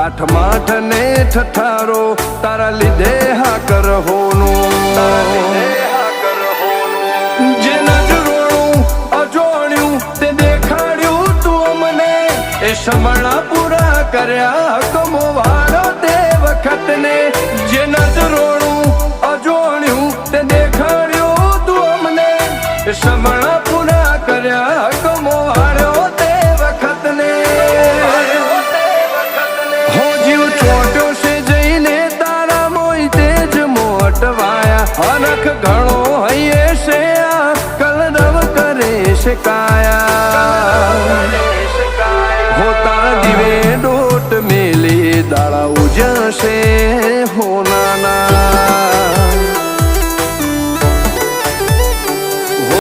આઠ માઠ ને ઠઠારો તારા લીધે હા કર હોનું જે નજરોનું અજોણ્યું તે દેખાડ્યું તું મને એ સમણા પૂરા કર્યા કમો વાળો તે વખત ને જે નજરોનું અજોણ્યું તે દેખાડ્યું તું મને એ સમણા પૂરા કર્યા કમો વાળો તે વખત ને હો જીવ છોટ્યો છે જઈને તારા મોય તેજ મોટવાયા અનખ ઘણો હૈયે છે આ કલરવ કરે છે કાયા હો તારા દીવે ડોટ મેલી દાડા ઉજશે હો નાના